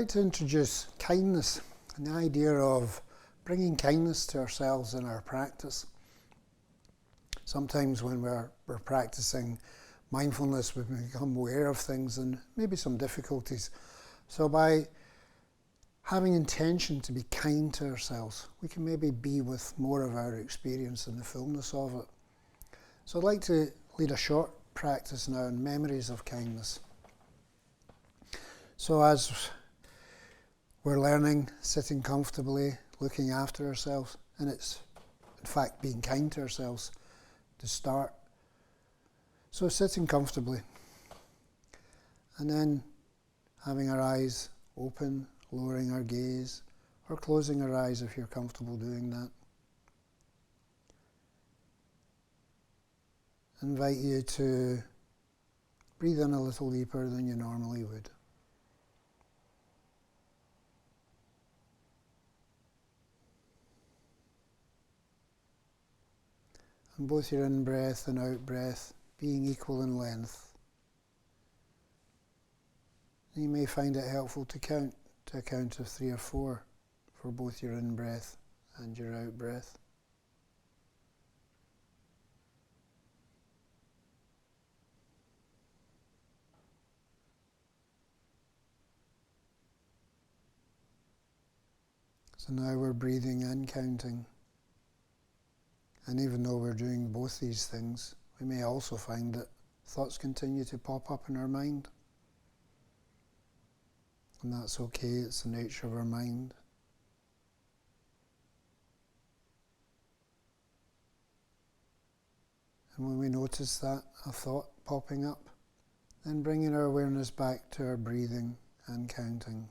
like to introduce kindness and the idea of bringing kindness to ourselves in our practice. Sometimes when we're practicing mindfulness, we become aware of things and maybe some difficulties. So by having intention to be kind to ourselves, we can maybe be with more of our experience and the fullness of it. So I'd like to lead a short practice now on memories of kindness. So as we're learning, sitting comfortably, looking after ourselves, and it's in fact being kind to ourselves to start. So sitting comfortably, and then having our eyes open, lowering our gaze, or closing our eyes if you're comfortable doing that. I invite you to breathe in a little deeper than you normally would. And both your in-breath and out-breath being equal in length. You may find it helpful to count to a count of 3 or 4 for both your in-breath and your out-breath. So now we're breathing and counting. And even though we're doing both these things, we may also find that thoughts continue to pop up in our mind. And that's okay, it's the nature of our mind. And when we notice that, a thought popping up, then bringing our awareness back to our breathing and counting.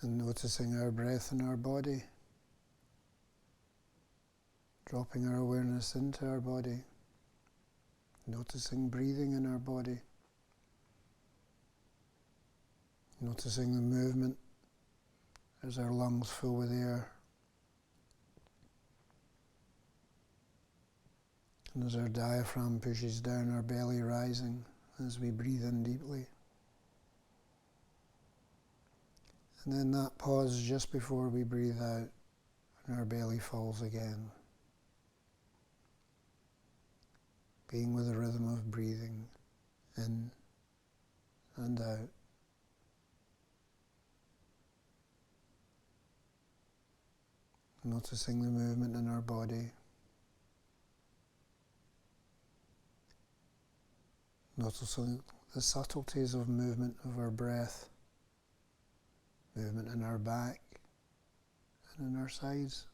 And noticing our breath in our body, dropping our awareness into our body, noticing breathing in our body, noticing the movement as our lungs fill with air, and as our diaphragm pushes down, our belly rising as we breathe in deeply. And then that pause just before we breathe out and our belly falls again. Being with the rhythm of breathing in and out. Noticing the movement in our body. Noticing the subtleties of movement of our breath. Movement in our back and in our sides.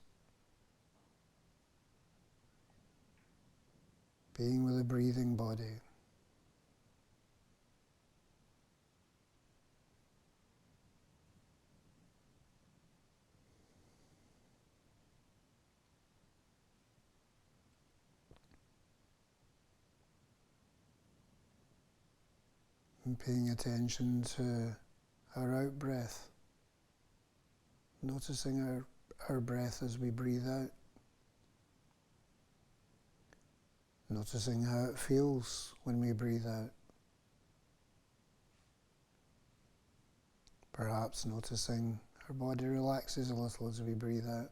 Being with a breathing body. And paying attention to our out-breath. Noticing our breath as we breathe out. Noticing how it feels when we breathe out. Perhaps noticing our body relaxes a little as we breathe out.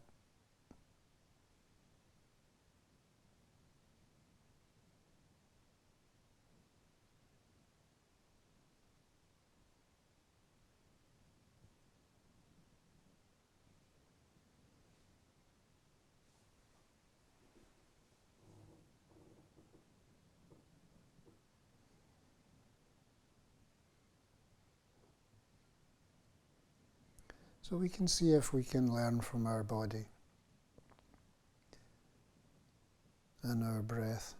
So we can see if we can learn from our body and our breath.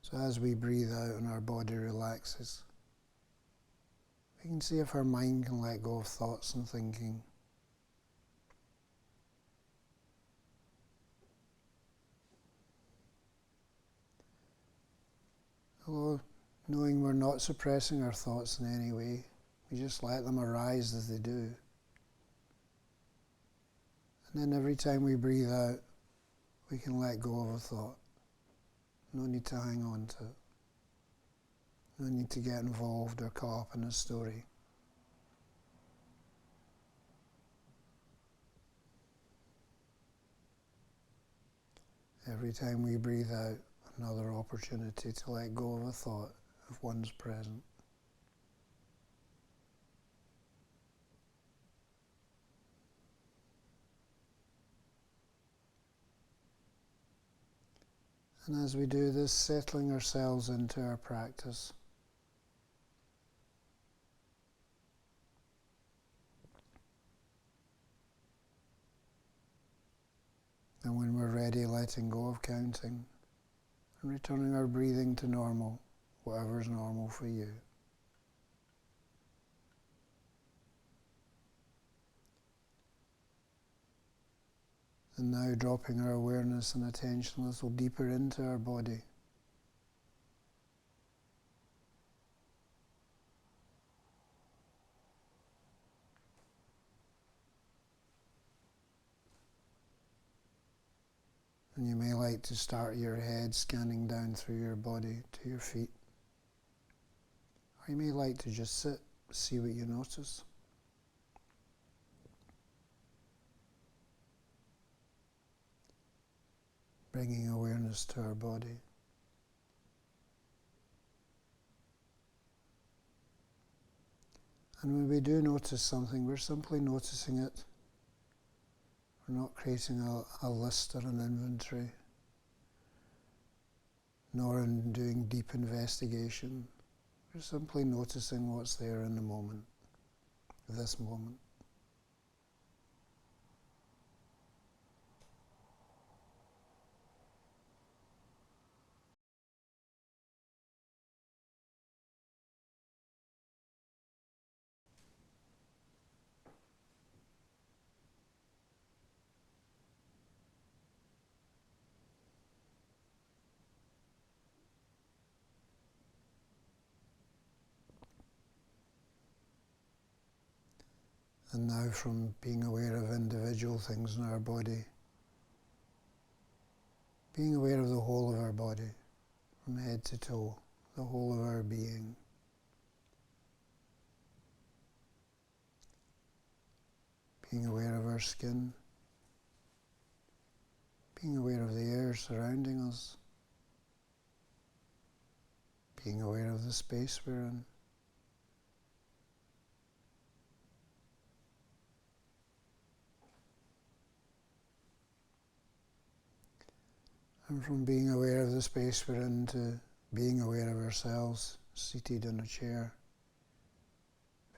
So as we breathe out and our body relaxes, we can see if our mind can let go of thoughts and thinking. Although knowing we're not suppressing our thoughts in any way, we just let them arise as they do. And then every time we breathe out, we can let go of a thought. No need to hang on to it. No need to get involved or caught up in a story. Every time we breathe out, another opportunity to let go of a thought if one's present. And as we do this, settling ourselves into our practice. And when we're ready, letting go of counting and returning our breathing to normal, whatever's normal for you. And now dropping our awareness and attention a little deeper into our body. And you may like to start your head scanning down through your body to your feet. Or you may like to just sit, see what you notice. Bringing awareness to our body. And when we do notice something, we're simply noticing it. We're not creating a list or an inventory, nor in doing deep investigation. We're simply noticing what's there in the moment, this moment. And now from being aware of individual things in our body, being aware of the whole of our body, from head to toe, the whole of our being. Being aware of our skin, being aware of the air surrounding us, being aware of the space we're in. And from being aware of the space we're in to being aware of ourselves, seated in a chair,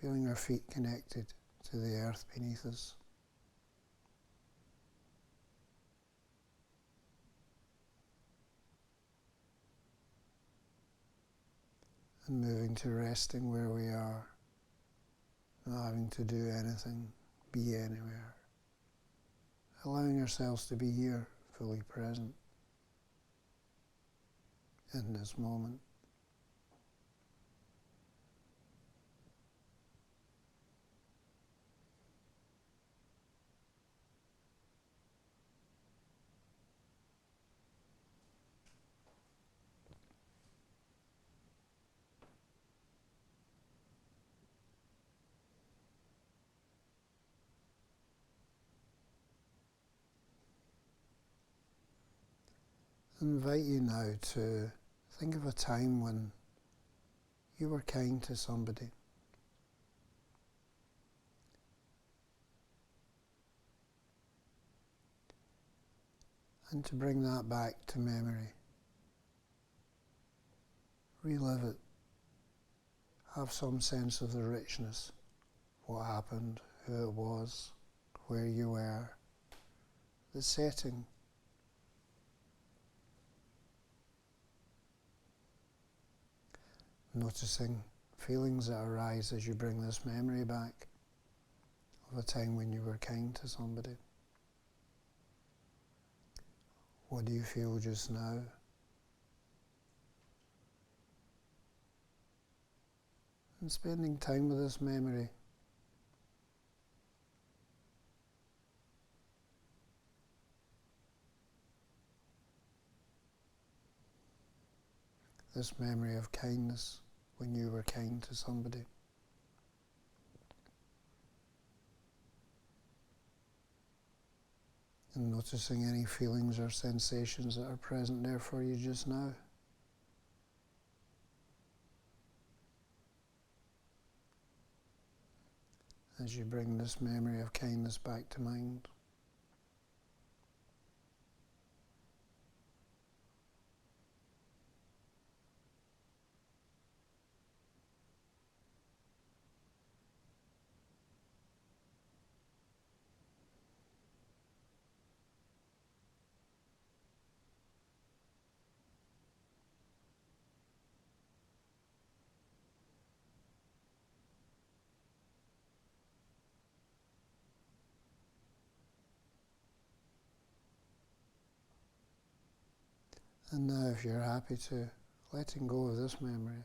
feeling our feet connected to the earth beneath us. And moving to resting where we are, not having to do anything, be anywhere. Allowing ourselves to be here, fully present, in this moment. I invite you now to think of a time when you were kind to somebody. And to bring that back to memory. Relive it. Have some sense of the richness. What happened, who it was, where you were, the setting. Noticing feelings that arise as you bring this memory back of a time when you were kind to somebody. What do you feel just now? and spending time with this memory. This memory of kindness when you were kind to somebody. And noticing any feelings or sensations that are present there for you just now. As you bring this memory of kindness back to mind. And now if you're happy to, letting go of this memory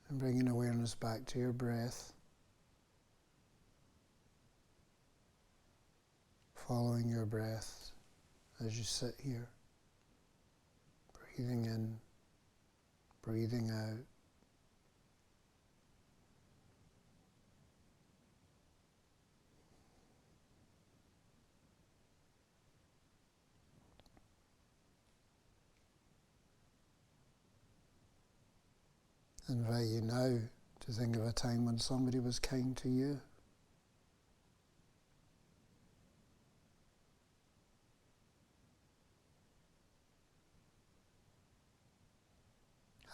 and bringing awareness back to your breath, following your breath as you sit here, breathing in, breathing out. I invite you now to think of a time when somebody was kind to you.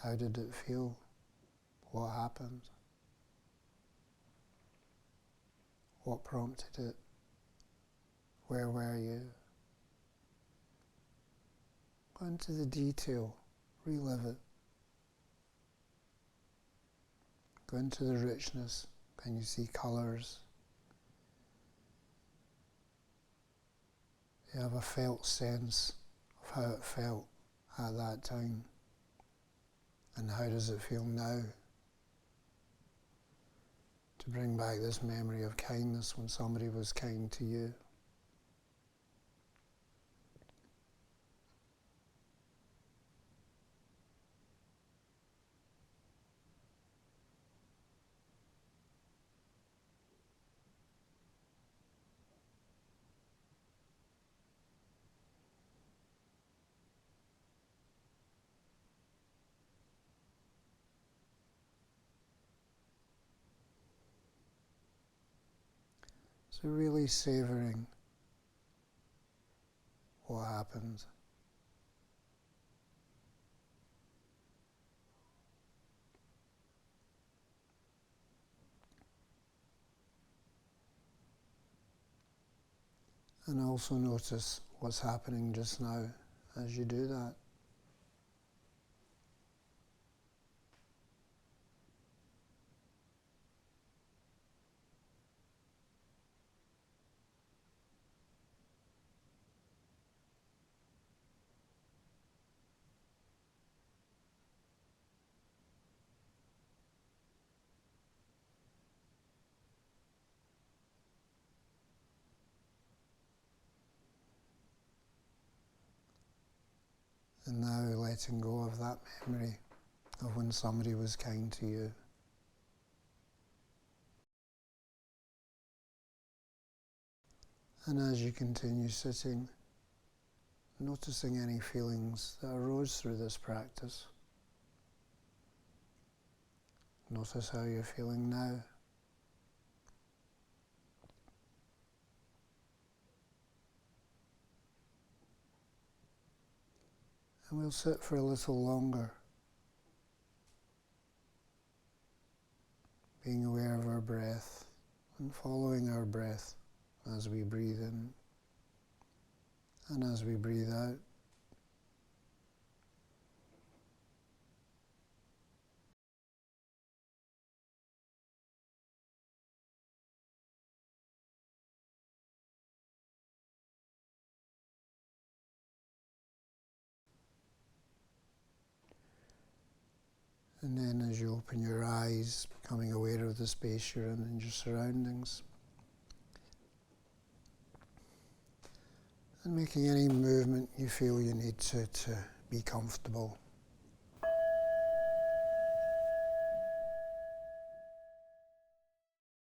How did it feel? What happened? What prompted it? Where were you? Go into the detail, relive it. Go into the richness. Can you see colours? You have a felt sense of how it felt at that time. And how does it feel now? To bring back this memory of kindness when somebody was kind to you. So really savouring what happened. And also notice what's happening just now as you do that. And now letting go of that memory of when somebody was kind to you. And as you continue sitting, noticing any feelings that arose through this practice. Notice how you're feeling now. And we'll sit for a little longer, being aware of our breath and following our breath as we breathe in and as we breathe out. And then as you open your eyes, becoming aware of the space you're in and your surroundings. And making any movement you feel you need to be comfortable.